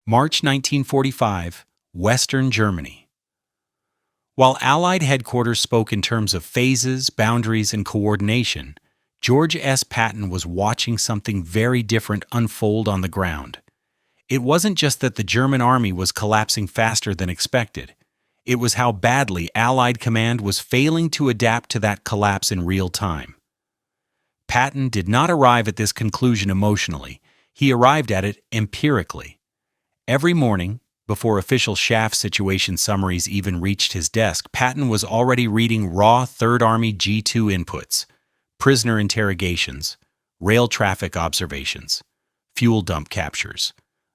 March 1945, Western Germany. While Allied headquarters spoke in terms of phases, boundaries, and coordination, George S. Patton was watching something very different unfold on the ground. It wasn't just that the German army was collapsing faster than expected. It was how badly Allied command was failing to adapt to that collapse in real time. Patton did not arrive at this conclusion emotionally. He arrived at it empirically. Every morning, before official SHAEF situation summaries even reached his desk, Patton was already reading raw 3rd Army G2 inputs, prisoner interrogations, rail traffic observations, fuel dump captures,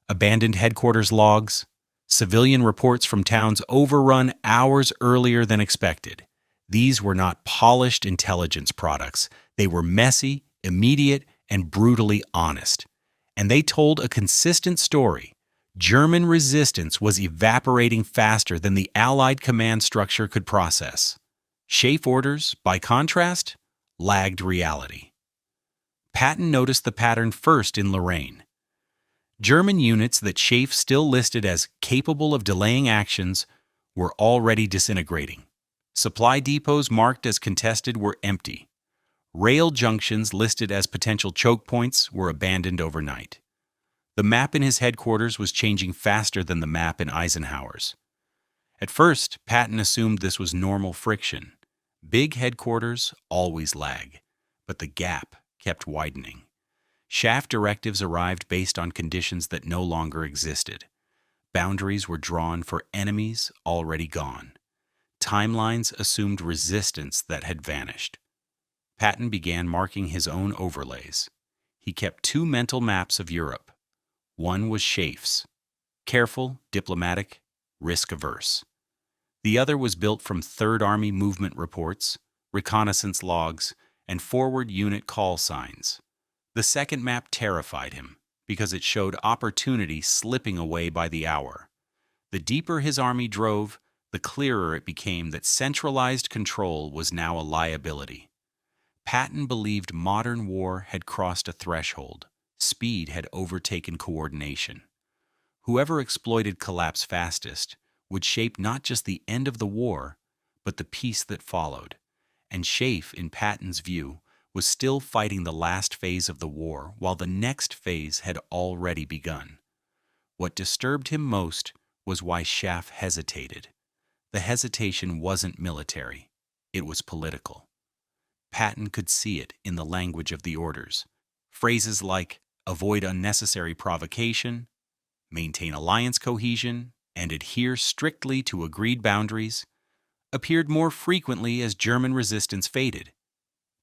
abandoned headquarters logs, civilian reports from towns overrun hours earlier than expected. These were not polished intelligence products. They were messy, immediate, and brutally honest. And they told a consistent story. German resistance was evaporating faster than the Allied command structure could process. SHAEF orders, by contrast, lagged reality. Patton noticed the pattern first in Lorraine. German units that SHAEF still listed as capable of delaying actions were already disintegrating. Supply depots marked as contested were empty. Rail junctions listed as potential choke points were abandoned overnight. The map in his headquarters was changing faster than the map in Eisenhower's. At first, Patton assumed this was normal friction. Big headquarters always lag, but the gap kept widening. SHAEF directives arrived based on conditions that no longer existed. Boundaries were drawn for enemies already gone. Timelines assumed resistance that had vanished. Patton began marking his own overlays. He kept 2 mental maps of Europe. One was SHAEF's, careful, diplomatic, risk-averse. The other was built from 3rd Army movement reports, reconnaissance logs, and forward unit call signs. The second map terrified him because it showed opportunity slipping away by the hour. The deeper his army drove, the clearer it became that centralized control was now a liability. Patton believed modern war had crossed a threshold. Speed had overtaken coordination. Whoever exploited collapse fastest would shape not just the end of the war, but the peace that followed. And SHAEF, in Patton's view, was still fighting the last phase of the war, while the next phase had already begun. What disturbed him most was why SHAEF hesitated. The hesitation wasn't military. It was political. Patton could see it in the language of the orders. Phrases like avoid unnecessary provocation, maintain alliance cohesion, and adhere strictly to agreed boundaries appeared more frequently as German resistance faded.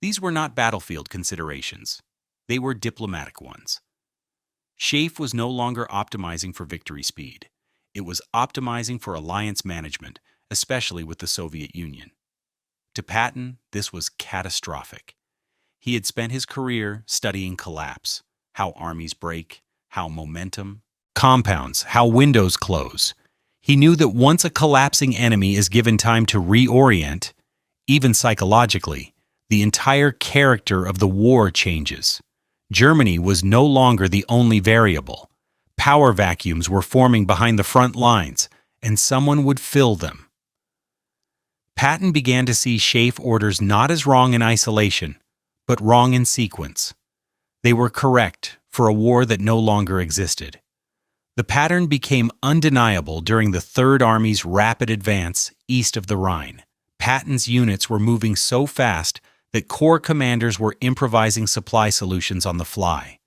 These were not battlefield considerations. They were diplomatic ones. SHAEF was no longer optimizing for victory speed. It was optimizing for alliance management, especially with the Soviet Union. To Patton, this was catastrophic. He had spent his career studying collapse, how armies break, how momentum compounds, how windows close. He knew that once a collapsing enemy is given time to reorient, even psychologically, the entire character of the war changes. Germany was no longer the only variable. Power vacuums were forming behind the front lines, and someone would fill them. Patton began to see SHAEF orders not as wrong in isolation, but wrong in sequence. They were correct for a war that no longer existed. The pattern became undeniable during the 3rd Army's rapid advance east of the Rhine. Patton's units were moving so fast that corps commanders were improvising supply solutions on the fly.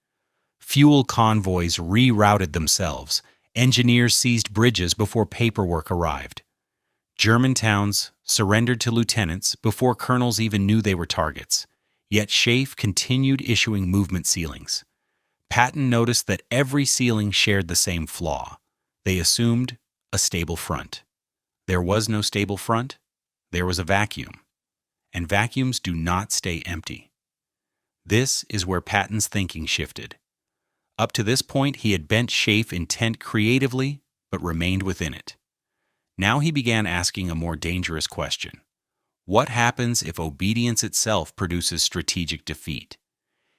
Fuel convoys rerouted themselves. Engineers seized bridges before paperwork arrived. German towns surrendered to lieutenants before colonels even knew they were targets. Yet SHAEF continued issuing movement ceilings. Patton noticed that every ceiling shared the same flaw. They assumed a stable front. There was no stable front. There was a vacuum. And vacuums do not stay empty. This is where Patton's thinking shifted. Up to this point, he had bent SHAEF intent creatively, but remained within it. Now he began asking a more dangerous question. What happens if obedience itself produces strategic defeat?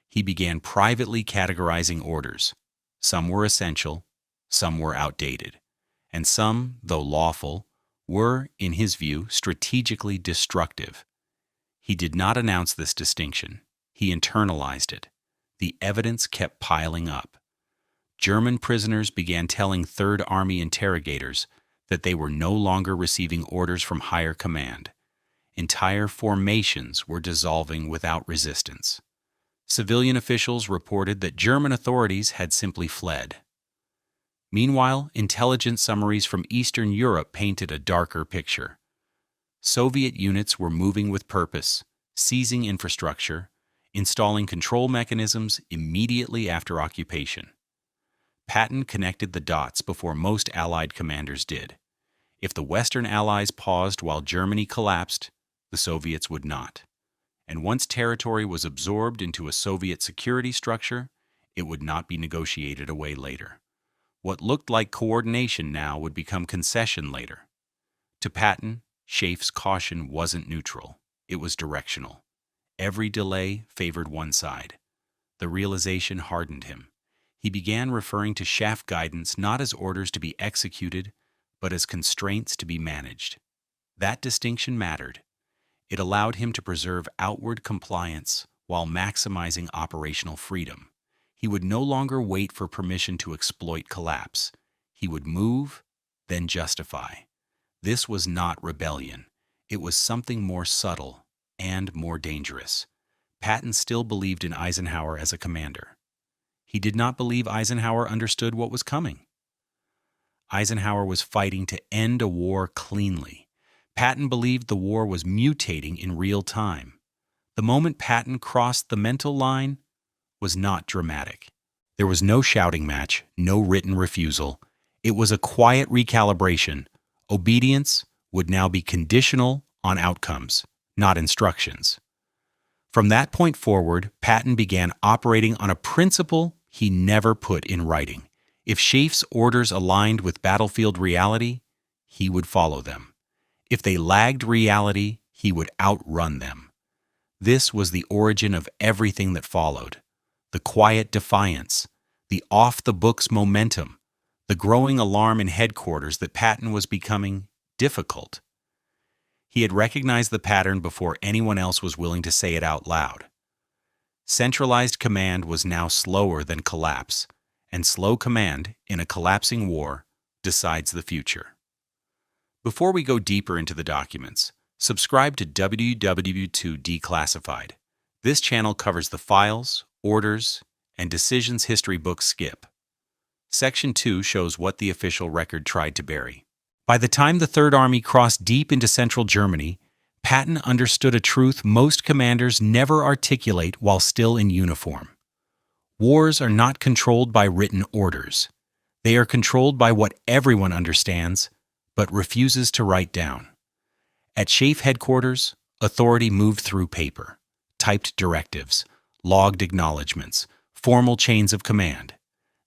He began privately categorizing orders. Some were essential, some were outdated, and some, though lawful, were, in his view, strategically destructive. He did not announce this distinction. He internalized it. The evidence kept piling up. German prisoners began telling Third Army interrogators that they were no longer receiving orders from higher command. Entire formations were dissolving without resistance. Civilian officials reported that German authorities had simply fled. Meanwhile, intelligence summaries from Eastern Europe painted a darker picture. Soviet units were moving with purpose, seizing infrastructure, installing control mechanisms immediately after occupation. Patton connected the dots before most Allied commanders did. If the Western Allies paused while Germany collapsed, the Soviets would not. And once territory was absorbed into a Soviet security structure, it would not be negotiated away later. What looked like coordination now would become concession later. To Patton, SHAEF's caution wasn't neutral. It was directional. Every delay favored one side. The realization hardened him. He began referring to SHAEF guidance not as orders to be executed, but as constraints to be managed. That distinction mattered. It allowed him to preserve outward compliance while maximizing operational freedom. He would no longer wait for permission to exploit collapse. He would move, then justify. This was not rebellion. It was something more subtle and more dangerous. Patton still believed in Eisenhower as a commander. He did not believe Eisenhower understood what was coming. Eisenhower was fighting to end a war cleanly. Patton believed the war was mutating in real time. The moment Patton crossed the mental line was not dramatic. There was no shouting match, no written refusal. It was a quiet recalibration. Obedience would now be conditional on outcomes, not instructions. From that point forward, Patton began operating on a principle he never put in writing. If SHAEF's orders aligned with battlefield reality, he would follow them. If they lagged reality, he would outrun them. This was the origin of everything that followed. The quiet defiance, the off-the-books momentum, the growing alarm in headquarters that Patton was becoming difficult. He had recognized the pattern before anyone else was willing to say it out loud. Centralized command was now slower than collapse, and slow command in a collapsing war decides the future. Before we go deeper into the documents, subscribe to WW2 Declassified. This channel covers the files, orders, and decisions history books skip. Section 2 shows what the official record tried to bury. By the time the Third Army crossed deep into central Germany, Patton understood a truth most commanders never articulate while still in uniform. Wars are not controlled by written orders. They are controlled by what everyone understands, but refuses to write down. At SHAEF headquarters, authority moved through paper, typed directives, logged acknowledgments, formal chains of command.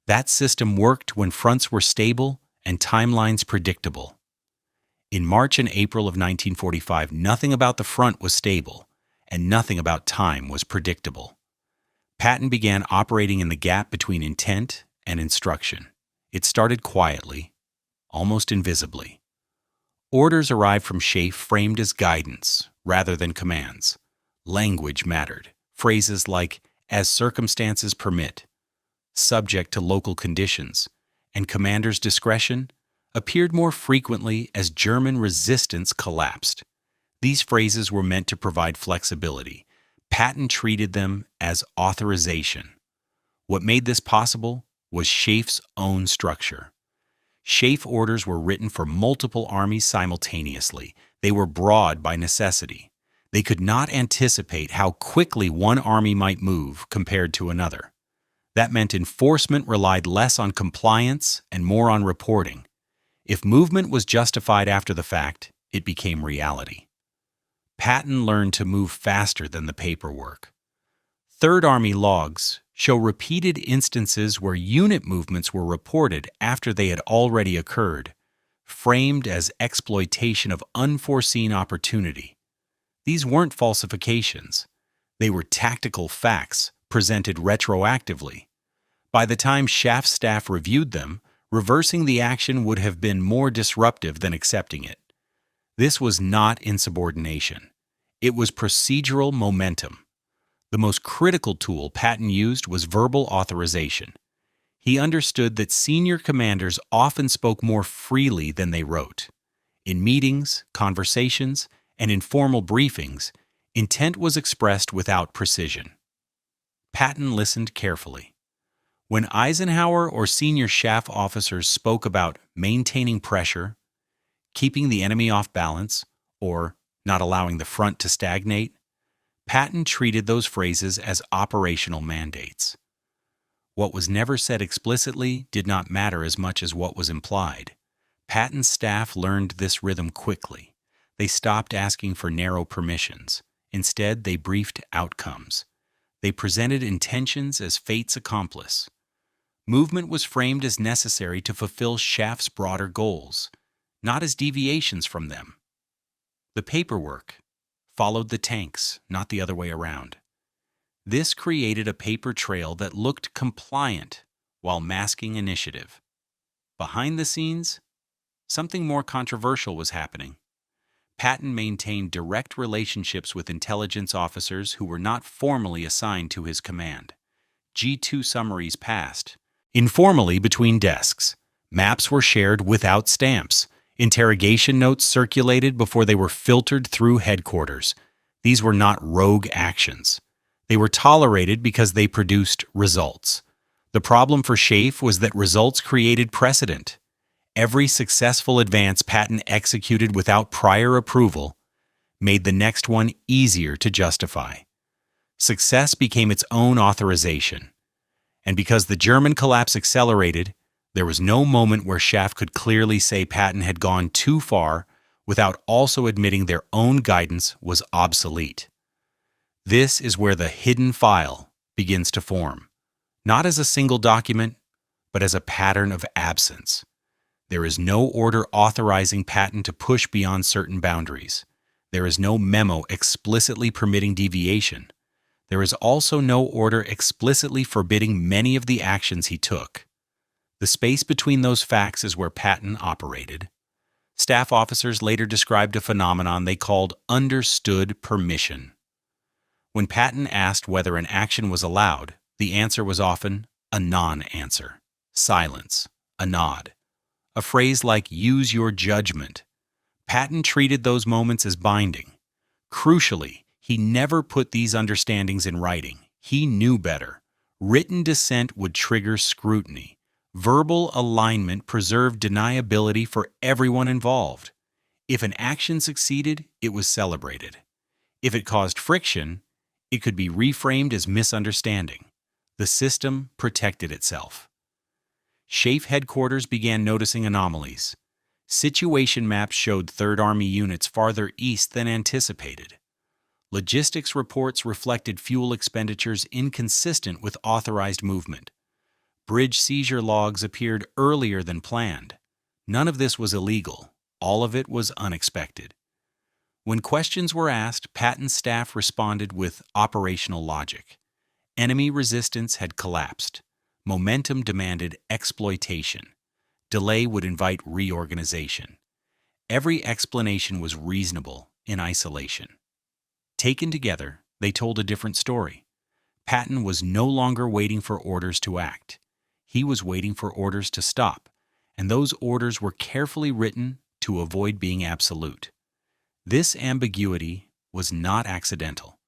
That system worked when fronts were stable and timelines predictable. In March and April of 1945, nothing about the front was stable, and nothing about time was predictable. Patton began operating in the gap between intent and instruction. It started quietly, almost invisibly. Orders arrived from SHAEF framed as guidance rather than commands. Language mattered. Phrases like, as circumstances permit, subject to local conditions, and commander's discretion appeared more frequently as German resistance collapsed. These phrases were meant to provide flexibility. Patton treated them as authorization. What made this possible was SHAEF's own structure. SHAEF orders were written for multiple armies simultaneously. They were broad by necessity. They could not anticipate how quickly one army might move compared to another. That meant enforcement relied less on compliance and more on reporting. If movement was justified after the fact, it became reality. Patton learned to move faster than the paperwork. Third Army logs show repeated instances where unit movements were reported after they had already occurred, framed as exploitation of unforeseen opportunity. These weren't falsifications. They were tactical facts presented retroactively. By the time SHAEF staff reviewed them, Reversing the action would have been more disruptive than accepting it. This was not insubordination. It was procedural momentum. The most critical tool Patton used was verbal authorization. He understood that senior commanders often spoke more freely than they wrote. In meetings, conversations, and informal briefings, intent was expressed without precision. Patton listened carefully. When Eisenhower or senior SHAEF officers spoke about maintaining pressure, keeping the enemy off balance, or not allowing the front to stagnate, Patton treated those phrases as operational mandates. What was never said explicitly did not matter as much as what was implied. Patton's staff learned this rhythm quickly. They stopped asking for narrow permissions. Instead, they briefed outcomes. They presented intentions as fate's accomplice. Movement was framed as necessary to fulfill SHAEF's broader goals, not as deviations from them. The paperwork followed the tanks, not the other way around. This created a paper trail that looked compliant while masking initiative. Behind the scenes, something more controversial was happening. Patton maintained direct relationships with intelligence officers who were not formally assigned to his command. G2 summaries passed informally between desks. Maps were shared without stamps. Interrogation notes circulated before they were filtered through headquarters. These were not rogue actions. They were tolerated because they produced results. The problem for SHAEF was that results created precedent. Every successful advance Patton executed without prior approval made the next one easier to justify. Success became its own authorization. And because the German collapse accelerated, there was no moment where SHAEF could clearly say Patton had gone too far without also admitting their own guidance was obsolete. This is where the hidden file begins to form, not as a single document, but as a pattern of absence. There is no order authorizing Patton to push beyond certain boundaries. There is no memo explicitly permitting deviation. There is also no order explicitly forbidding many of the actions he took. The space between those facts is where Patton operated. Staff officers later described a phenomenon they called understood permission. When Patton asked whether an action was allowed, the answer was often a non-answer, silence, a nod. A phrase like use your judgment. Patton treated those moments as binding. Crucially, he never put these understandings in writing. He knew better. Written dissent would trigger scrutiny. Verbal alignment preserved deniability for everyone involved. If an action succeeded, it was celebrated. If it caused friction, it could be reframed as misunderstanding. The system protected itself. SHAEF headquarters began noticing anomalies. Situation maps showed Third Army units farther east than anticipated. Logistics reports reflected fuel expenditures inconsistent with authorized movement. Bridge seizure logs appeared earlier than planned. None of this was illegal. All of it was unexpected. When questions were asked, Patton's staff responded with operational logic. Enemy resistance had collapsed. Momentum demanded exploitation. Delay would invite reorganization. Every explanation was reasonable in isolation. Taken together, they told a different story. Patton was no longer waiting for orders to act. He was waiting for orders to stop, and those orders were carefully written to avoid being absolute. This ambiguity was not accidental.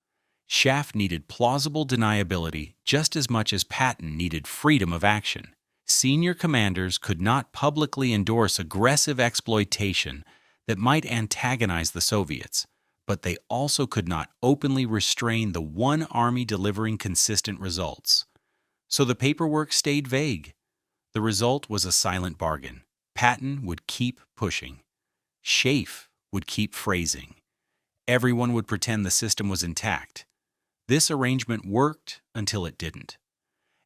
SHAEF needed plausible deniability just as much as Patton needed freedom of action. Senior commanders could not publicly endorse aggressive exploitation that might antagonize the Soviets, but they also could not openly restrain the one army delivering consistent results. So the paperwork stayed vague. The result was a silent bargain. Patton would keep pushing. SHAEF would keep phrasing. Everyone would pretend the system was intact. This arrangement worked until it didn't.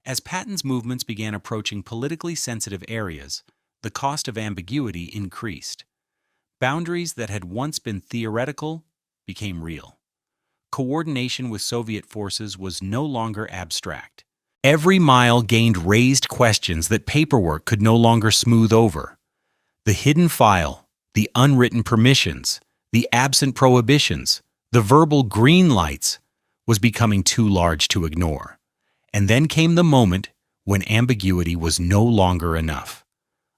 As Patton's movements began approaching politically sensitive areas, the cost of ambiguity increased. Boundaries that had once been theoretical became real. Coordination with Soviet forces was no longer abstract. Every mile gained raised questions that paperwork could no longer smooth over. The hidden file, the unwritten permissions, the absent prohibitions, the verbal green lights was becoming too large to ignore. And then came the moment when ambiguity was no longer enough.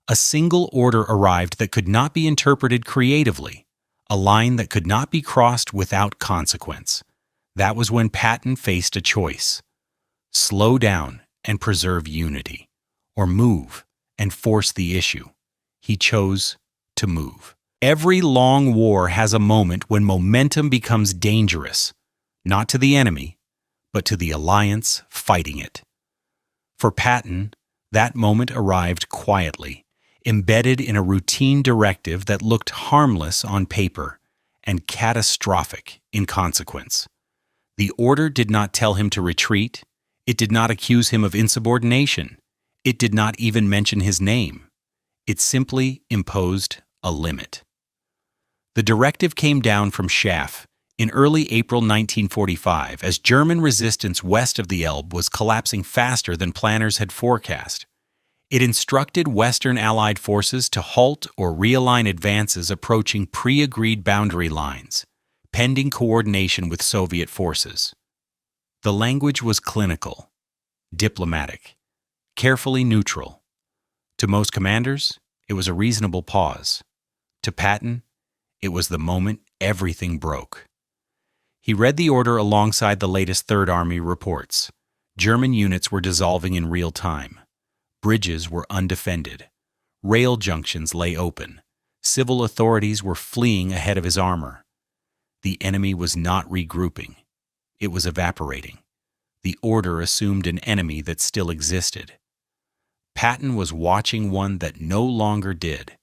A single order arrived that could not be interpreted creatively, a line that could not be crossed without consequence. That was when Patton faced a choice: slow down and preserve unity, or move and force the issue. He chose to move. Every long war has a moment when momentum becomes dangerous, not to the enemy, but to the alliance fighting it. For Patton, that moment arrived quietly, embedded in a routine directive that looked harmless on paper and catastrophic in consequence. The order did not tell him to retreat. It did not accuse him of insubordination. It did not even mention his name. It simply imposed a limit. The directive came down from SHAEF in early April 1945 as German resistance west of the Elbe was collapsing faster than planners had forecast. It instructed Western Allied forces to halt or realign advances approaching pre-agreed boundary lines, pending coordination with Soviet forces. The language was clinical, diplomatic, carefully neutral. To most commanders, it was a reasonable pause. To Patton, it was the moment everything broke. He read the order alongside the latest Third Army reports. German units were dissolving in real time. Bridges were undefended. Rail junctions lay open. Civil authorities were fleeing ahead of his armor. The enemy was not regrouping. It was evaporating. The order assumed an enemy that still existed. Patton was watching one that no longer did.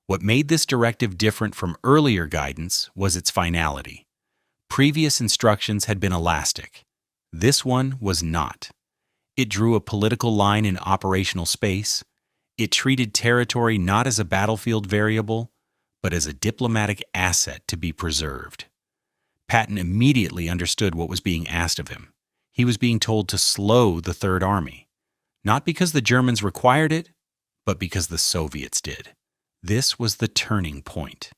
What made this directive different from earlier guidance was its finality. Previous instructions had been elastic. This one was not. It drew a political line in operational space. It treated territory not as a battlefield variable, but as a diplomatic asset to be preserved. Patton immediately understood what was being asked of him. He was being told to slow the Third Army, not because the Germans required it, but because the Soviets did. This was the turning point.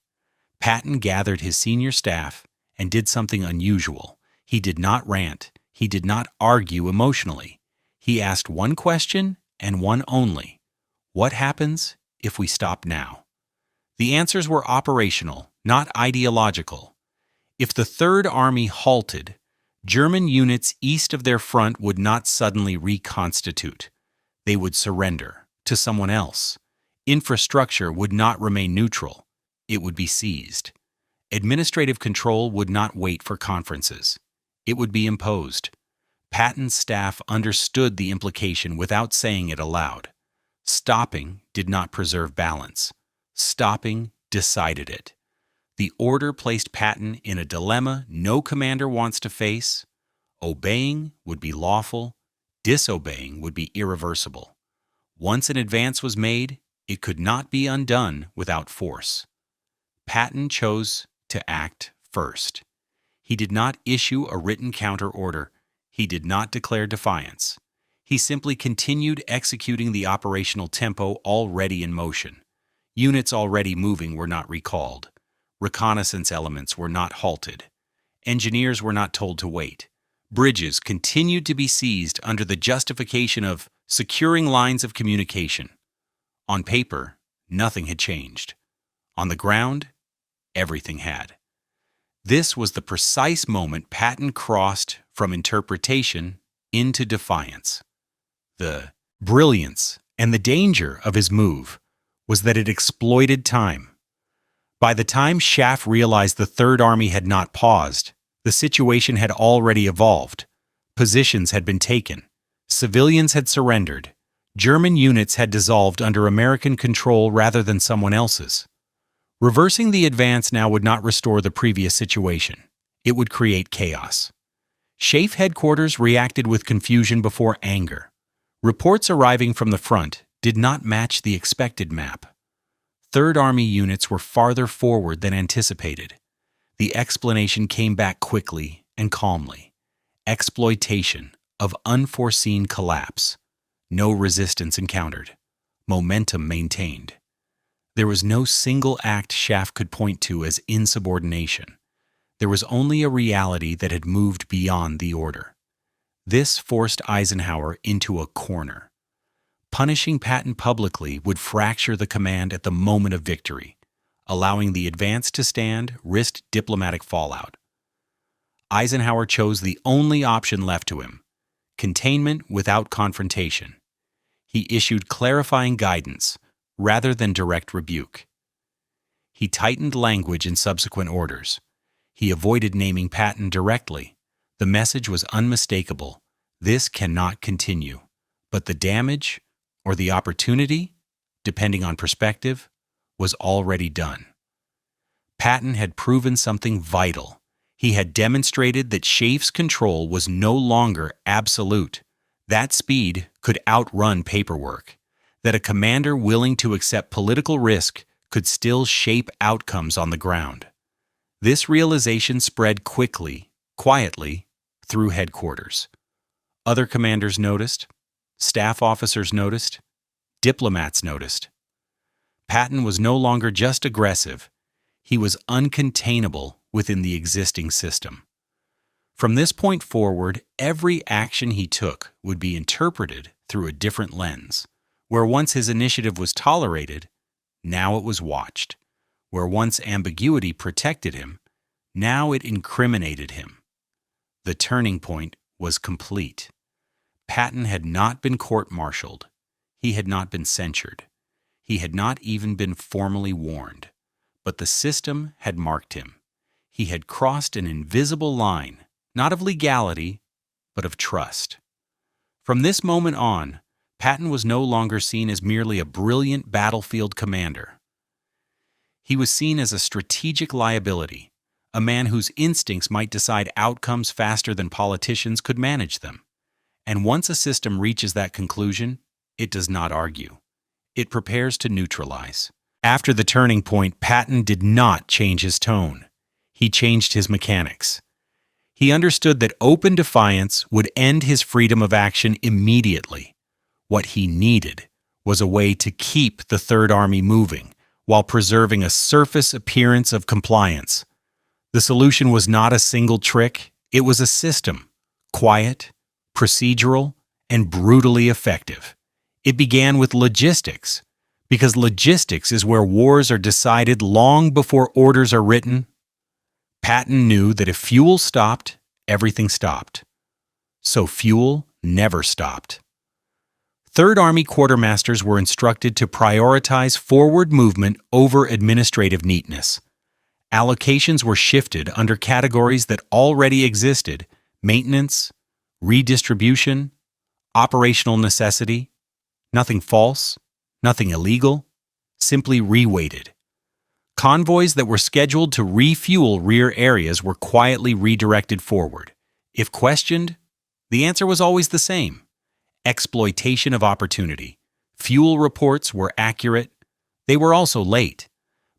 Patton gathered his senior staff and did something unusual. He did not rant. He did not argue emotionally. He asked one question and one only. What happens if we stop now? The answers were operational, not ideological. If the Third Army halted, German units east of their front would not suddenly reconstitute. They would surrender to someone else. Infrastructure would not remain neutral. It would be seized. Administrative control would not wait for conferences. It would be imposed. Patton's staff understood the implication without saying it aloud. Stopping did not preserve balance. Stopping decided it. The order placed Patton in a dilemma no commander wants to face. Obeying would be lawful. Disobeying would be irreversible. Once an advance was made, it could not be undone without force. Patton chose to act first. He did not issue a written counter-order. He did not declare defiance. He simply continued executing the operational tempo already in motion. Units already moving were not recalled. Reconnaissance elements were not halted. Engineers were not told to wait. Bridges continued to be seized under the justification of securing lines of communication. On paper, nothing had changed. On the ground, everything had. This was the precise moment Patton crossed from interpretation into defiance. The brilliance and the danger of his move was that it exploited time. By the time SHAEF realized the Third Army had not paused, the situation had already evolved. Positions had been taken. Civilians had surrendered. German units had dissolved under American control rather than someone else's. Reversing the advance now would not restore the previous situation. It would create chaos. SHAEF headquarters reacted with confusion before anger. Reports arriving from the front did not match the expected map. Third Army units were farther forward than anticipated. The explanation came back quickly and calmly. Exploitation, of unforeseen collapse. No resistance encountered. Momentum maintained. There was no single act SHAEF could point to as insubordination. There was only a reality that had moved beyond the order. This forced Eisenhower into a corner. Punishing Patton publicly would fracture the command at the moment of victory. Allowing the advance to stand risked diplomatic fallout. Eisenhower chose the only option left to him: containment without confrontation. He issued clarifying guidance rather than direct rebuke. He tightened language in subsequent orders. He avoided naming Patton directly. The message was unmistakable. This cannot continue. But the damage, or the opportunity, depending on perspective, was already done. Patton had proven something vital. He had demonstrated that SHAEF's control was no longer absolute. That speed could outrun paperwork. That a commander willing to accept political risk could still shape outcomes on the ground. This realization spread quickly, quietly, through headquarters. Other commanders noticed. Staff officers noticed. Diplomats noticed. Patton was no longer just aggressive. He was uncontainable within the existing system. From this point forward, every action he took would be interpreted through a different lens. Where once his initiative was tolerated, now it was watched. Where once ambiguity protected him, now it incriminated him. The turning point was complete. Patton had not been court-martialed. He had not been censured. He had not even been formally warned. But the system had marked him. He had crossed an invisible line, not of legality, but of trust. From this moment on, Patton was no longer seen as merely a brilliant battlefield commander. He was seen as a strategic liability, a man whose instincts might decide outcomes faster than politicians could manage them. And once a system reaches that conclusion, it does not argue. It prepares to neutralize. After the turning point, Patton did not change his tone. He changed his mechanics. He understood that open defiance would end his freedom of action immediately. What he needed was a way to keep the Third Army moving while preserving a surface appearance of compliance. The solution was not a single trick, it was a system, quiet, procedural, and brutally effective. It began with logistics, because logistics is where wars are decided long before orders are written. Patton knew that if fuel stopped, everything stopped. So fuel never stopped. Third Army quartermasters were instructed to prioritize forward movement over administrative neatness. Allocations were shifted under categories that already existed: maintenance, redistribution, operational necessity. Nothing false, nothing illegal, simply reweighted. Convoys that were scheduled to refuel rear areas were quietly redirected forward. If questioned, the answer was always the same: exploitation of opportunity. Fuel reports were accurate. They were also late.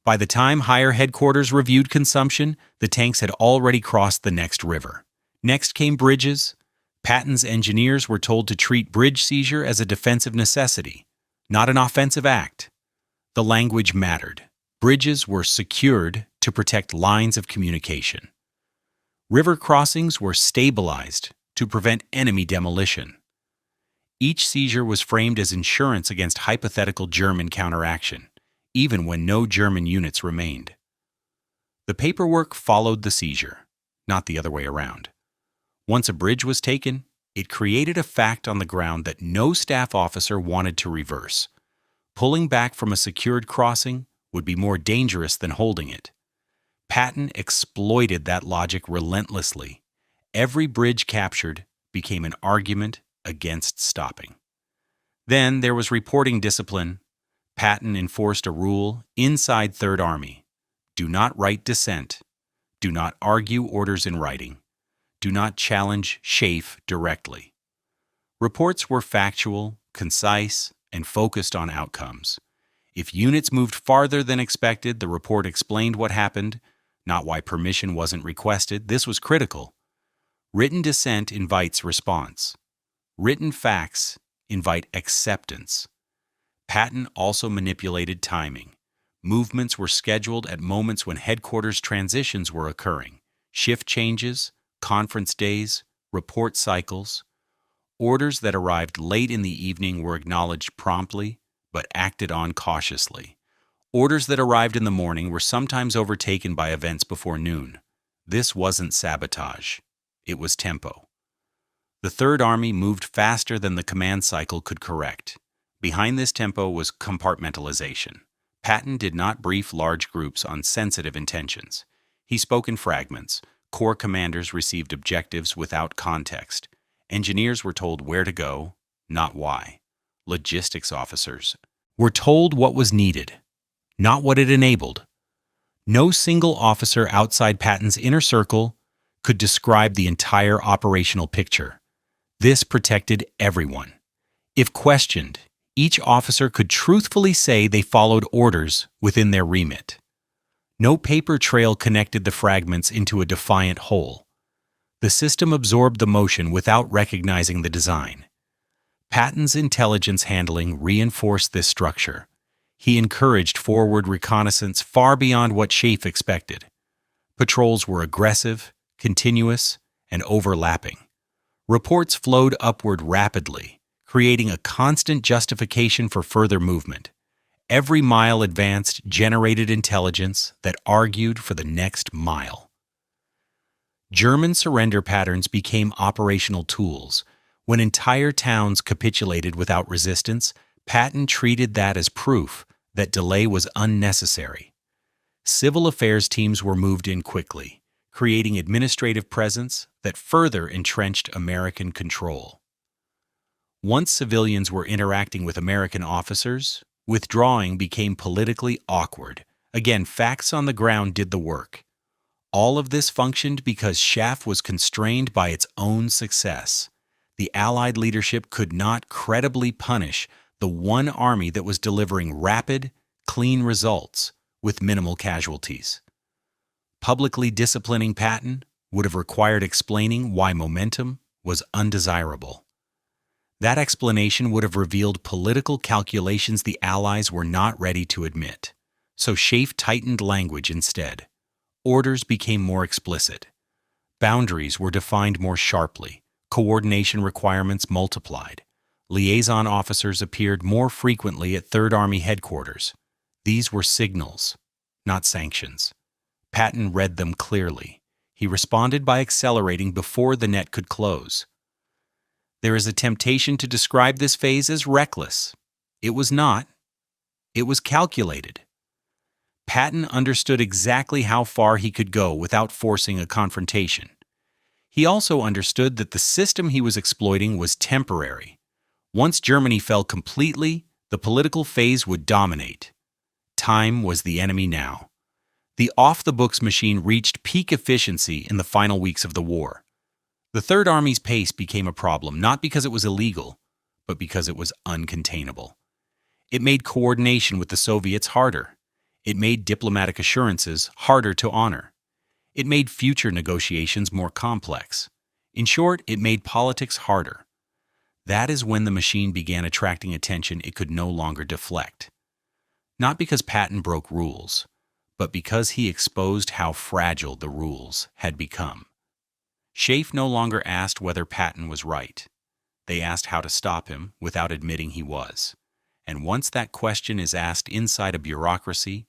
By the time higher headquarters reviewed consumption, the tanks had already crossed the next river. Next came bridges. Patton's engineers were told to treat bridge seizure as a defensive necessity, not an offensive act. The language mattered. Bridges were secured to protect lines of communication. River crossings were stabilized to prevent enemy demolition. Each seizure was framed as insurance against hypothetical German counteraction, even when no German units remained. The paperwork followed the seizure, not the other way around. Once a bridge was taken, it created a fact on the ground that no staff officer wanted to reverse. Pulling back from a secured crossing would be more dangerous than holding it. Patton exploited that logic relentlessly. Every bridge captured became an argument against stopping. Then there was reporting discipline. Patton enforced a rule inside Third Army: do not write dissent, do not argue orders in writing, do not challenge SHAEF directly. Reports were factual, concise, and focused on outcomes. If units moved farther than expected, the report explained what happened, not why permission wasn't requested. This was critical. Written dissent invites response. Written facts invite acceptance. Patton also manipulated timing. Movements were scheduled at moments when headquarters transitions were occurring. Shift changes, conference days, report cycles. Orders that arrived late in the evening were acknowledged promptly, but acted on cautiously. Orders that arrived in the morning were sometimes overtaken by events before noon. This wasn't sabotage. It was tempo. The Third Army moved faster than the command cycle could correct. Behind this tempo was compartmentalization. Patton did not brief large groups on sensitive intentions. He spoke in fragments. Corps commanders received objectives without context. Engineers were told where to go, not why. Logistics officers were told what was needed, not what it enabled. No single officer outside Patton's inner circle could describe the entire operational picture. This protected everyone. If questioned, each officer could truthfully say they followed orders within their remit. No paper trail connected the fragments into a defiant whole. The system absorbed the motion without recognizing the design. Patton's intelligence handling reinforced this structure. He encouraged forward reconnaissance far beyond what SHAEF expected. Patrols were aggressive, continuous, and overlapping. Reports flowed upward rapidly, creating a constant justification for further movement. Every mile advanced generated intelligence that argued for the next mile. German surrender patterns became operational tools. When entire towns capitulated without resistance, Patton treated that as proof that delay was unnecessary. Civil affairs teams were moved in quickly, creating administrative presence that further entrenched American control. Once civilians were interacting with American officers, withdrawing became politically awkward. Again, facts on the ground did the work. All of this functioned because SHAEF was constrained by its own success. The Allied leadership could not credibly punish the one army that was delivering rapid, clean results with minimal casualties. Publicly disciplining Patton would have required explaining why momentum was undesirable. That explanation would have revealed political calculations the Allies were not ready to admit. So SHAEF tightened language instead. Orders became more explicit. Boundaries were defined more sharply. Coordination requirements multiplied. Liaison officers appeared more frequently at Third Army headquarters. These were signals, not sanctions. Patton read them clearly. He responded by accelerating before the net could close. There is a temptation to describe this phase as reckless. It was not. It was calculated. Patton understood exactly how far he could go without forcing a confrontation. He also understood that the system he was exploiting was temporary. Once Germany fell completely, the political phase would dominate. Time was the enemy now. The off-the-books machine reached peak efficiency in the final weeks of the war. The Third Army's pace became a problem, not because it was illegal, but because it was uncontainable. It made coordination with the Soviets harder. It made diplomatic assurances harder to honor. It made future negotiations more complex. In short, it made politics harder. That is when the machine began attracting attention it could no longer deflect. Not because Patton broke rules, but because he exposed how fragile the rules had become. SHAEF no longer asked whether Patton was right. They asked how to stop him without admitting he was. And once that question is asked inside a bureaucracy,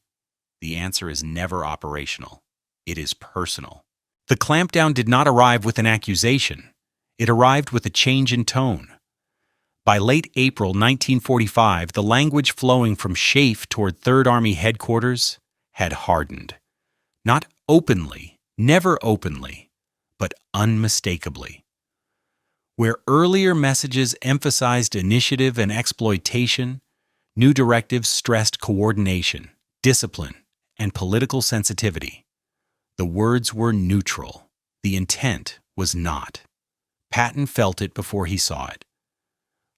the answer is never operational. It is personal. The clampdown did not arrive with an accusation. It arrived with a change in tone. By late April 1945, the language flowing from SHAEF toward Third Army headquarters had hardened. Not openly, never openly, but unmistakably. Where earlier messages emphasized initiative and exploitation, new directives stressed coordination, discipline, and political sensitivity. The words were neutral. The intent was not. Patton felt it before he saw it.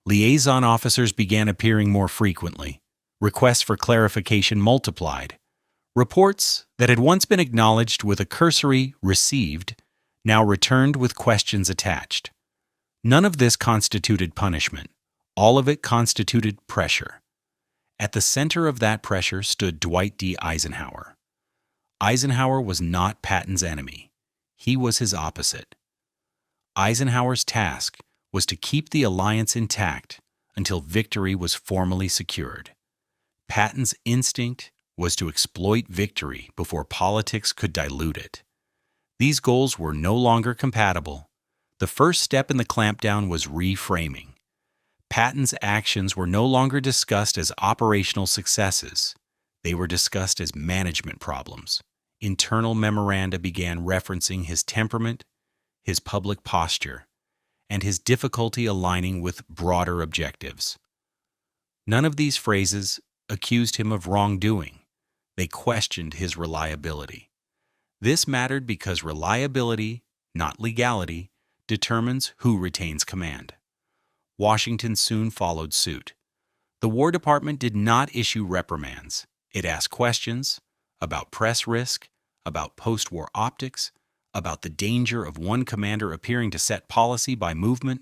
Liaison officers began appearing more frequently. Requests for clarification multiplied. Reports that had once been acknowledged with a cursory "received" now returned with questions attached. None of this constituted punishment. All of it constituted pressure. At the center of that pressure stood Dwight D. Eisenhower. Eisenhower was not Patton's enemy. He was his opposite. Eisenhower's task was to keep the alliance intact until victory was formally secured. Patton's instinct was to exploit victory before politics could dilute it. These goals were no longer compatible. The first step in the clampdown was reframing. Patton's actions were no longer discussed as operational successes. They were discussed as management problems. Internal memoranda began referencing his temperament, his public posture, and his difficulty aligning with broader objectives. None of these phrases accused him of wrongdoing. They questioned his reliability. This mattered because reliability, not legality, determines who retains command. Washington soon followed suit. The War Department did not issue reprimands. It asked questions about press risk, about post-war optics, about the danger of one commander appearing to set policy by movement.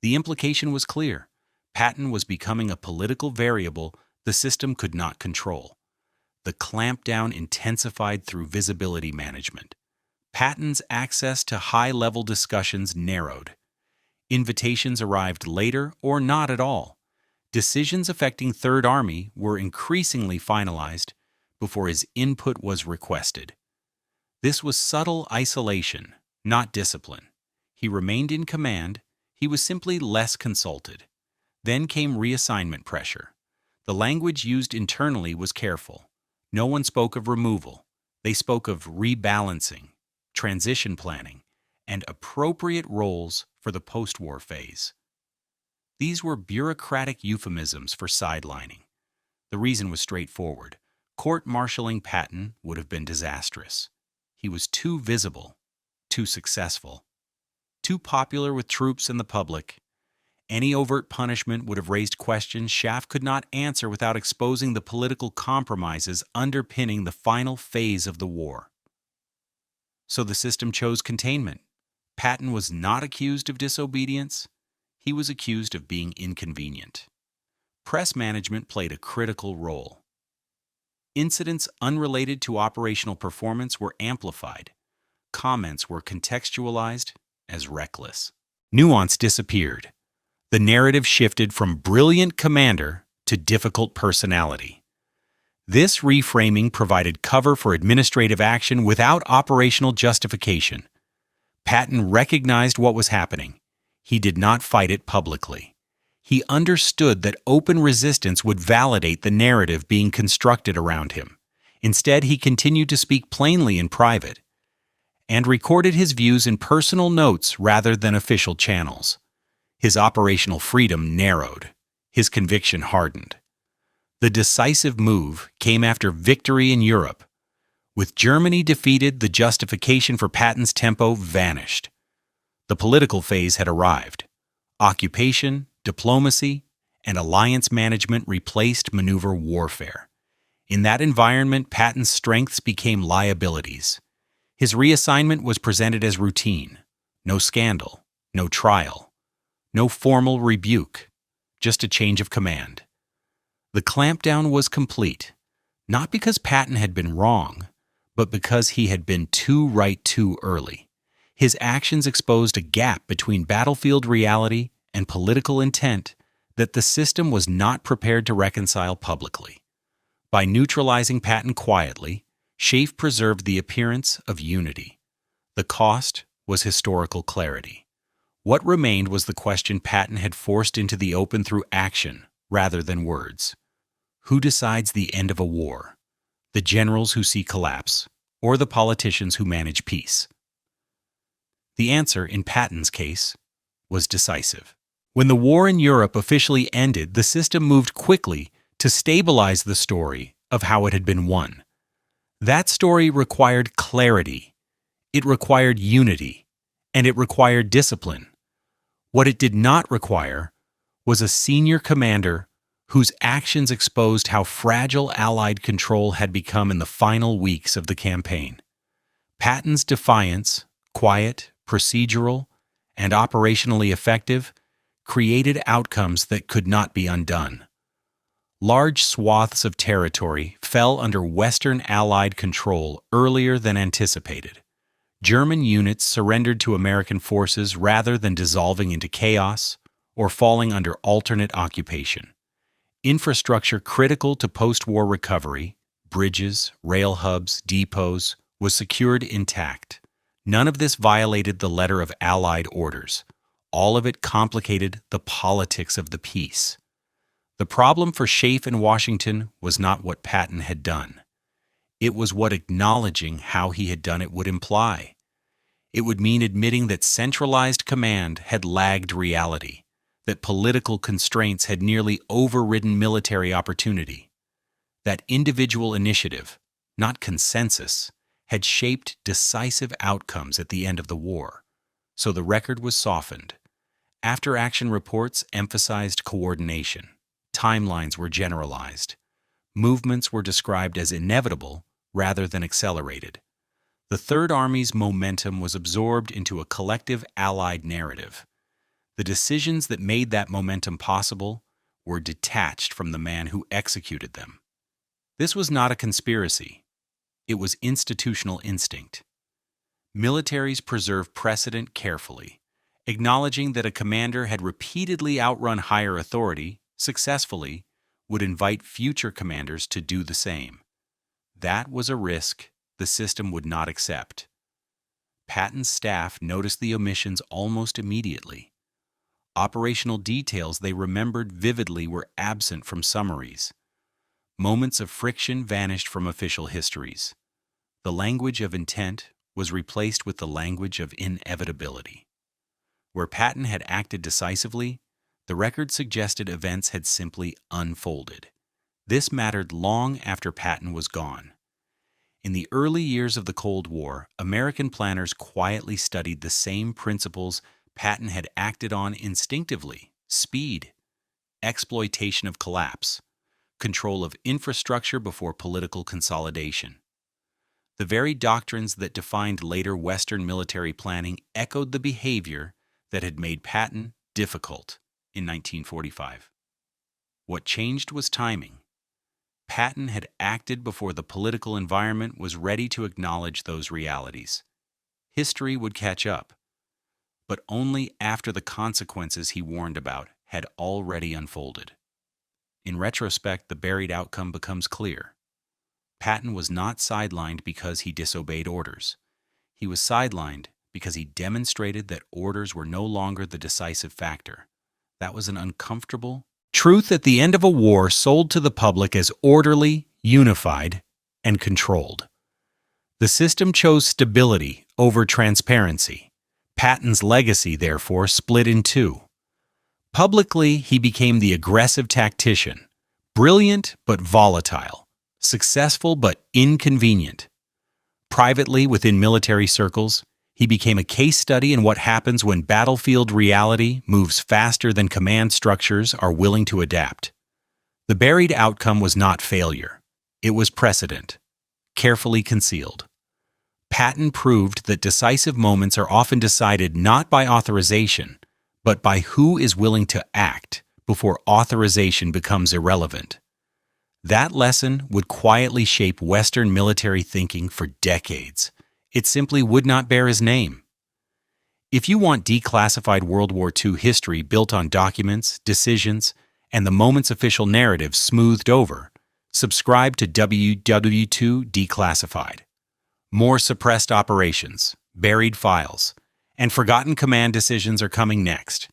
The implication was clear. Patton was becoming a political variable the system could not control. The clampdown intensified through visibility management. Patton's access to high-level discussions narrowed. Invitations arrived later or not at all. Decisions affecting Third Army were increasingly finalized before his input was requested. This was subtle isolation, not discipline. He remained in command. He was simply less consulted. Then came reassignment pressure. The language used internally was careful. No one spoke of removal. They spoke of rebalancing, transition planning, and appropriate roles for the post-war phase. These were bureaucratic euphemisms for sidelining. The reason was straightforward. Court-martialing Patton would have been disastrous. He was too visible, too successful, too popular with troops and the public. Any overt punishment would have raised questions SHAEF could not answer without exposing the political compromises underpinning the final phase of the war. So the system chose containment. Patton was not accused of disobedience. He was accused of being inconvenient. Press management played a critical role. Incidents unrelated to operational performance were amplified. Comments were contextualized as reckless. Nuance disappeared. The narrative shifted from brilliant commander to difficult personality. This reframing provided cover for administrative action without operational justification. Patton recognized what was happening. He did not fight it publicly. He understood that open resistance would validate the narrative being constructed around him. Instead, he continued to speak plainly in private and recorded his views in personal notes rather than official channels. His operational freedom narrowed. His conviction hardened. The decisive move came after victory in Europe. With Germany defeated, the justification for Patton's tempo vanished. The political phase had arrived. Occupation, diplomacy, and alliance management replaced maneuver warfare. In that environment, Patton's strengths became liabilities. His reassignment was presented as routine. No scandal, no trial, no formal rebuke, just a change of command. The clampdown was complete, not because Patton had been wrong, but because he had been too right too early. His actions exposed a gap between battlefield reality and political intent that the system was not prepared to reconcile publicly. By neutralizing Patton quietly, SHAEF preserved the appearance of unity. The cost was historical clarity. What remained was the question Patton had forced into the open through action rather than words. Who decides the end of a war? The generals who see collapse, or the politicians who manage peace? The answer, in Patton's case, was decisive. When the war in Europe officially ended, the system moved quickly to stabilize the story of how it had been won. That story required clarity, it required unity, and it required discipline. What it did not require was a senior commander whose actions exposed how fragile Allied control had become in the final weeks of the campaign. Patton's defiance, quiet, procedural, and operationally effective, created outcomes that could not be undone. Large swaths of territory fell under Western Allied control earlier than anticipated. German units surrendered to American forces rather than dissolving into chaos or falling under alternate occupation. Infrastructure critical to post-war recovery, bridges, rail hubs, depots, was secured intact. None of this violated the letter of Allied orders. All of it complicated the politics of the peace. The problem for SHAEF in Washington was not what Patton had done. It was what acknowledging how he had done it would imply. It would mean admitting that centralized command had lagged reality, that political constraints had nearly overridden military opportunity, that individual initiative, not consensus, had shaped decisive outcomes at the end of the war. So the record was softened. After-action reports emphasized coordination. Timelines were generalized. Movements were described as inevitable rather than accelerated. The Third Army's momentum was absorbed into a collective Allied narrative. The decisions that made that momentum possible were detached from the man who executed them. This was not a conspiracy. It was institutional instinct. Militaries preserve precedent carefully, acknowledging that a commander had repeatedly outrun higher authority successfully would invite future commanders to do the same. That was a risk the system would not accept. Patton's staff noticed the omissions almost immediately. Operational details they remembered vividly were absent from summaries. Moments of friction vanished from official histories. The language of intent was replaced with the language of inevitability. Where Patton had acted decisively, the record suggested events had simply unfolded. This mattered long after Patton was gone. In the early years of the Cold War, American planners quietly studied the same principles Patton had acted on instinctively: speed, exploitation of collapse, control of infrastructure before political consolidation. The very doctrines that defined later Western military planning echoed the behavior that had made Patton difficult in 1945. What changed was timing. Patton had acted before the political environment was ready to acknowledge those realities. History would catch up, but only after the consequences he warned about had already unfolded. In retrospect, the buried outcome becomes clear. Patton was not sidelined because he disobeyed orders. He was sidelined because he demonstrated that orders were no longer the decisive factor. That was an uncomfortable truth at the end of a war sold to the public as orderly, unified, and controlled. The system chose stability over transparency. Patton's legacy, therefore, split in two. Publicly, he became the aggressive tactician, brilliant but volatile, successful but inconvenient. Privately, within military circles, he became a case study in what happens when battlefield reality moves faster than command structures are willing to adapt. The buried outcome was not failure. It was precedent, carefully concealed. Patton proved that decisive moments are often decided not by authorization, but by who is willing to act before authorization becomes irrelevant. That lesson would quietly shape Western military thinking for decades. It simply would not bear his name. If you want declassified World War II history built on documents, decisions, and the moment's official narrative smoothed over, subscribe to WW2 Declassified. More suppressed operations, buried files, and forgotten command decisions are coming next.